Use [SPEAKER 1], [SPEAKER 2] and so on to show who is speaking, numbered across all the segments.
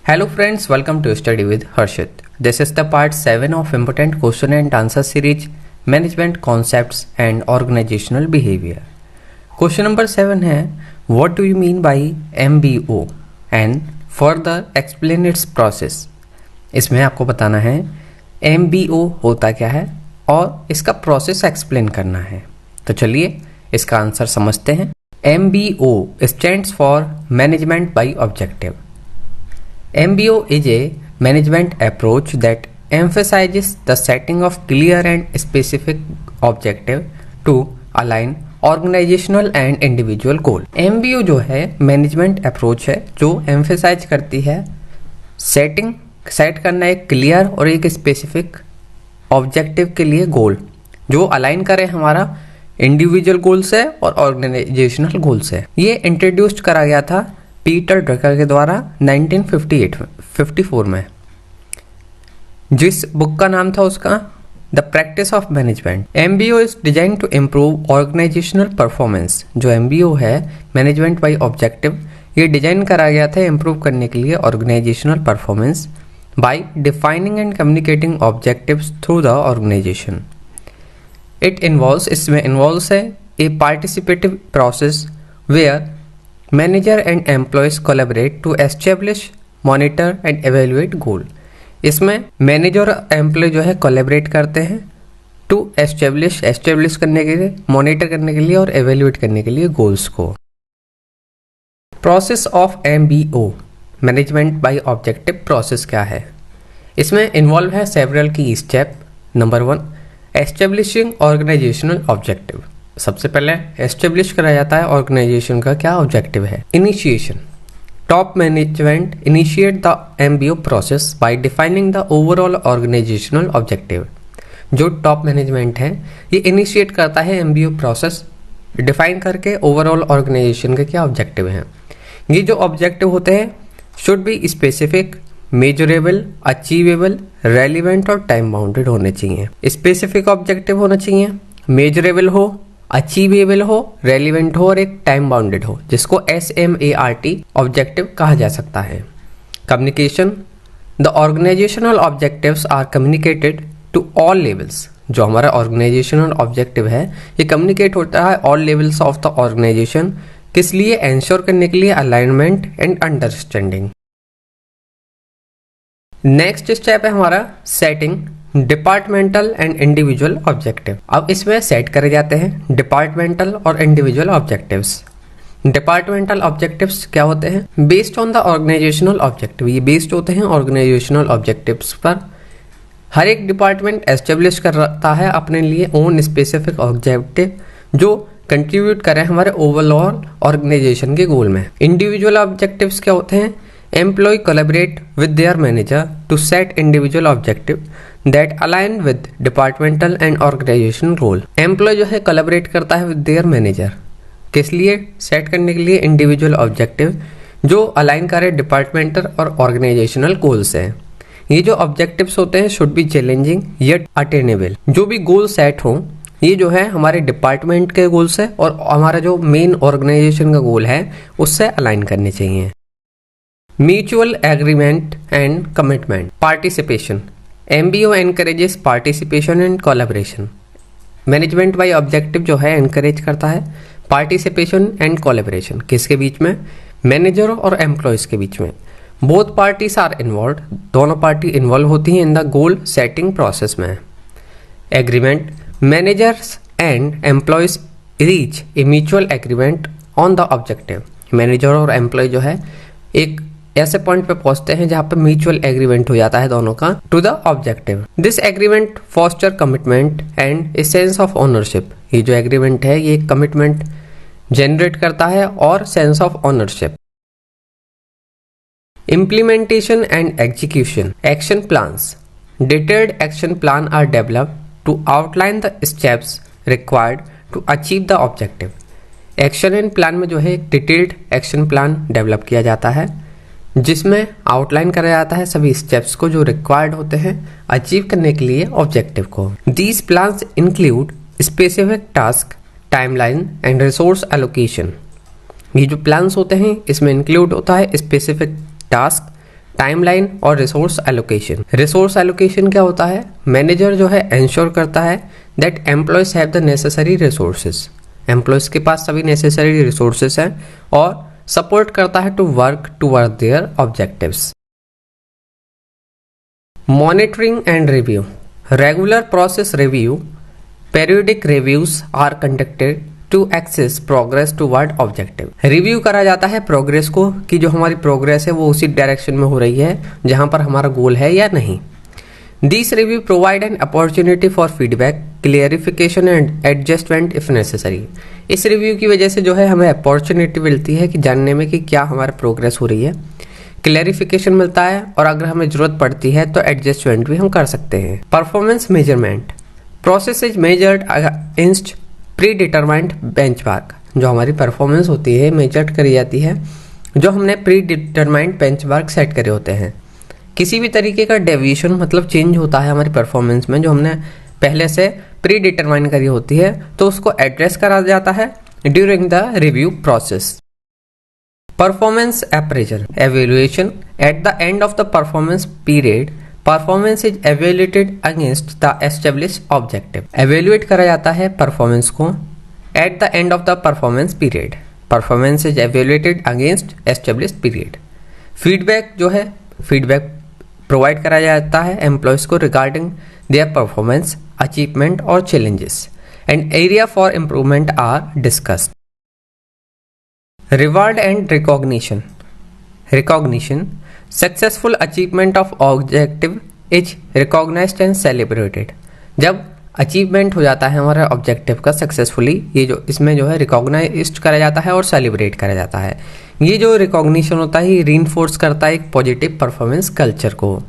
[SPEAKER 1] Hello friends, welcome to Study with Harshit. This is the part 7 of important question and answer series Management Concepts and Organizational Behavior. Question number 7 है What do you mean by MBO and further explain its process. इसमें आपको बताना है MBO होता क्या है और इसका प्रोसेस एक्सप्लेन करना है. तो चलिए इसका आंसर समझते हैं. MBO stands for Management by Objective. MBO is a management approach that emphasizes the setting of clear and specific objective to align organizational and individual goal. MBO जो है मैनेजमेंट अप्रोच है जो एम्फेसाइज करती है set करना एक clear और एक स्पेसिफिक ऑब्जेक्टिव के लिए गोल जो अलाइन करे हमारा इंडिविजुअल गोल से और ऑर्गेनाइजेशनल गोल से. ये इंट्रोड्यूस्ड करा गया था पीटर ड्रकर के द्वारा 1954 में. जिस बुक का नाम था उसका the practice of management. MBO is design to improve organisational performance. जो MBO है मैनेजमेंट बाय ऑब्जेक्टिव, ये डिजाइन करा गया था इम्प्रूव करने के लिए organisational performance by defining and communicating objectives through the organisation. It involves, इसमें इन्वॉल्व्स है a participative process where manager and employees collaborate to establish, monitor and evaluate goal. इसमें मैनेजर और एम्प्लॉय जो है कोलैबोरेट करते हैं टू एस्टेब्लिश करने के लिए, मॉनिटर करने के लिए और एवेल्युएट करने के लिए गोल्स को. Process of MBO management by objective process क्या है? इसमें इन्वॉल्व है several key step. Number 1 establishing organizational objective. सबसे पहले एस्टेब्लिश करा जाता है ऑर्गेनाइजेशन का क्या ऑब्जेक्टिव है. Initiation. Top management initiate the MBO process by defining the overall organizational objective. जो टॉप मैनेजमेंट है ये इनिशिएट करता है MBO प्रोसेस डिफाइन करके ओवरऑल ऑर्गेनाइजेशन के क्या ऑब्जेक्टिव हैं. ये जो ऑब्जेक्टिव होते हैं should be specific, measurable, achievable, relevant और टाइम बाउंडेड होने चाहिए. स्पेसिफिक ऑब्जेक्टिव होना चाहिए, मेजरेबल हो, अचीवेबल हो, रेलिवेंट हो और एक टाइम बाउंडेड हो, जिसको SMART ऑब्जेक्टिव कहा जा सकता है. Communication. The organizational objectives are communicated to all levels. जो हमारा ऑर्गेनाइजेशनल ऑब्जेक्टिव है ये कम्युनिकेट होता है all levels of the organization. किस लिए? एंश्योर करने के लिए alignment and understanding. Next step है हमारा setting departmental and individual objective. अब इसमें सेट करे जाते हैं डिपार्टमेंटल और इंडिविजुअल ऑब्जेक्टिव्स. डिपार्टमेंटल ऑब्जेक्टिव्स क्या होते हैं? Based on the organizational objective. ये बेस्ड होते हैं ऑर्गेनाइजेशनल ऑब्जेक्टिव्स पर. हर एक डिपार्टमेंट एस्टेब्लिश करता है अपने लिए ओन स्पेसिफिक ऑब्जेक्टिव जो कंट्रीब्यूट करें हमारे ओवरऑल ऑर्गेनाइजेशन के गोल में. इंडिविजुअल ऑब्जेक्टिव्स क्या होते हैं? Employ collaborate with their manager to set individual objective that align with departmental and organizational goal. Employ जो है कोलैबोरेट करता है विद देयर मैनेजर. किस लिए? सेट करने के लिए इंडिविजुअल ऑब्जेक्टिव जो अलाइन करे डिपार्टमेंटल और ऑर्गेनाइजेशनल गोल से. ये जो ऑब्जेक्टिव्स होते हैं should B challenging yet attainable. जो भी गोल सेट हो ये जो है हमारे डिपार्टमेंट के गोल से और हमारा जो मेन ऑर्गेनाइजेशन का गोल है उससे अलाइन करने चाहिए. Mutual agreement and commitment. Participation. MBO encourages participation and collaboration. Management by objective जो है एनकरेज करता है पार्टिसिपेशन एंड कोलैबोरेशन. किसके बीच में? मैनेजर और एम्प्लॉयज के बीच में. Both parties are involve. दोनों पार्टी इन्वॉल्व होती हैं in the goal setting process में. Agreement. Managers and employees reach a mutual agreement on the objective. Manager और एम्प्लॉय जो है एक ऐसे पॉइंट पे पहुंचते हैं जहां पे म्यूचुअल एग्रीमेंट हो जाता है दोनों का to the objective. This agreement foster commitment and a sense of ownership. ये जो एग्रीमेंट है ये कमिटमेंट जनरेट करता है और sense of ownership. Implementation and execution. Action plans. Detailed action plan are developed to outline the steps required to achieve the objective. Action and plan में जो है एक डिटेल्ड एक्शन प्लान डेवलप किया जाता है जिसमें आउटलाइन करा जाता है सभी स्टेप्स को जो रिक्वायर्ड होते हैं अचीव करने के लिए ऑब्जेक्टिव को. These plans include specific task, timeline and resource allocation. ये जो प्लान्स होते हैं इसमें इंक्लूड होता है स्पेसिफिक टास्क, टाइमलाइन और रिसोर्स एलोकेशन। रिसोर्स एलोकेशन क्या होता है? मैनेजर जो है एंश्योर करता है that employees have the necessary resources, employees के पास सभी नेसेसरी रिसोर्सेज हैं, और सपोर्ट करता है to work toward their objectives. Monitoring and review. Regular process review, periodic reviews are conducted to access progress toward objective. Review करा जाता है progress को कि जो हमारी प्रोग्रेस है वो उसी डायरेक्शन में हो रही है जहां पर हमारा गोल है या नहीं। This review provide an opportunity for feedback, clarification and adjustment if necessary. इस रिव्यू की वजह से जो है हमें अपॉर्चुनिटी मिलती है कि जानने में कि क्या हमारी प्रोग्रेस हो रही है, क्लियरिफिकेशन मिलता है, और अगर हमें जरूरत पड़ती है तो एडजस्टमेंट भी हम कर सकते हैं। Performance measurement. Process is measured against pre determined benchmark. जो हमारी परफॉर्मेंस होती है मेजर्ड करी जाती है जो हमने प्री डिटरमाइंड बेंचमार्क सेट करे होते हैं। किसी भी तरीके का डेविएशन मतलब चेंज होता है हमारी परफॉर्मेंस में जो हमने पहले से प्री डिटरमाइन करी होती है, तो उसको एड्रेस करा जाता है during the review process. Performance appraisal evaluation. At the end of the performance period performance is evaluated against the established objective. Evaluate करा जाता है परफॉर्मेंस को at the end of the performance period. Performance is evaluated against established period. Feedback जो है feedback provide करा जाता है employees को रिगार्डिंग देयर परफॉर्मेंस, अचीवमेंट और challenges, and area for improvement are discussed. Reward and recognition. Recognition. Successful achievement of objective is recognized and celebrated. जब achievement हो जाता है हमारे ऑब्जेक्टिव का सक्सेसफुली, ये जो इसमें जो है रिकॉग्नाइज्ड करा जाता है और सेलिब्रेट करा जाता है। ये जो रिकॉग्निशन होता है ये रीइंफोर्स करता है एक पॉजिटिव परफॉर्मेंस कल्चर को।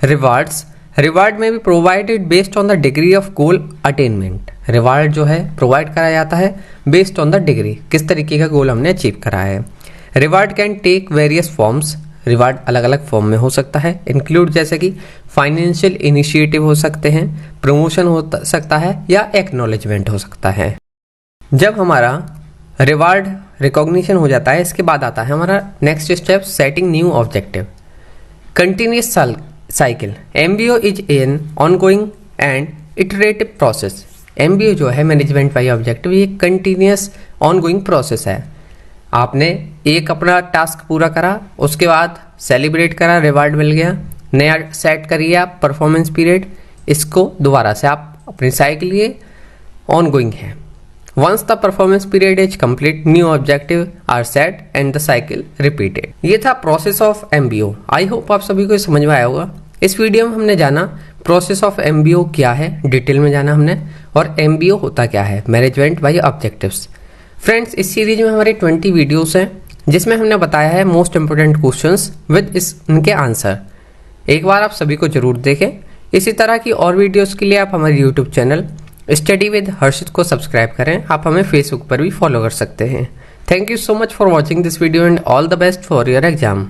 [SPEAKER 1] रिवार्ड्स। रिवार्ड में भी provided based on the degree of goal attainment. Reward जो है प्रोवाइड करा जाता है बेस्ड ऑन द डिग्री, किस तरीके का गोल हमने अचीव करा है। Reward can take various forms. Reward अलग अलग फॉर्म में हो सकता है, इंक्लूड जैसे कि फाइनेंशियल इनिशिएटिव हो सकते हैं, प्रमोशन हो सकता है, या एक्नॉलेजमेंट हो सकता है। जब हमारा रिवार्ड रिकॉग्निशन हो जाता है इसके बाद आता है हमारा next step setting new objective. Continuous cycle. MBO is an ongoing and iterative process. MBO जो है मैनेजमेंट बाय ऑब्जेक्टिव, ये कंटिन्यूस ऑनगोइंग प्रोसेस है। आपने एक अपना टास्क पूरा करा, उसके बाद सेलिब्रेट करा, रिवार्ड मिल गया, नया सेट करिए आप परफॉर्मेंस पीरियड, इसको दोबारा से आप अपनी साइकिल ये ऑनगोइंग है। Once the performance period is complete new objective are set and the cycle repeated. ये था process of MBO. I hope आप सभी को समझ में आया होगा। इस वीडियो में हमने जाना प्रोसेस ऑफ एमबीओ क्या है, डिटेल में जाना हमने, और एमबीओ होता क्या है, मैनेजमेंट बाय ऑब्जेक्टिव्स। फ्रेंड्स, इस सीरीज में हमारे 20 वीडियोस हैं जिसमें हमने बताया है मोस्ट इंपोर्टेंट क्वेश्चंस विद इनके आंसर। एक बार आप सभी को जरूर देखें। इसी तरह की और वीडियोस के लिए आप हमारे यूट्यूब चैनल स्टडी विद हर्षित को सब्सक्राइब करें। आप हमें फेसबुक पर भी फॉलो कर सकते हैं। Thank you so much for watching this video and all the best for your exam.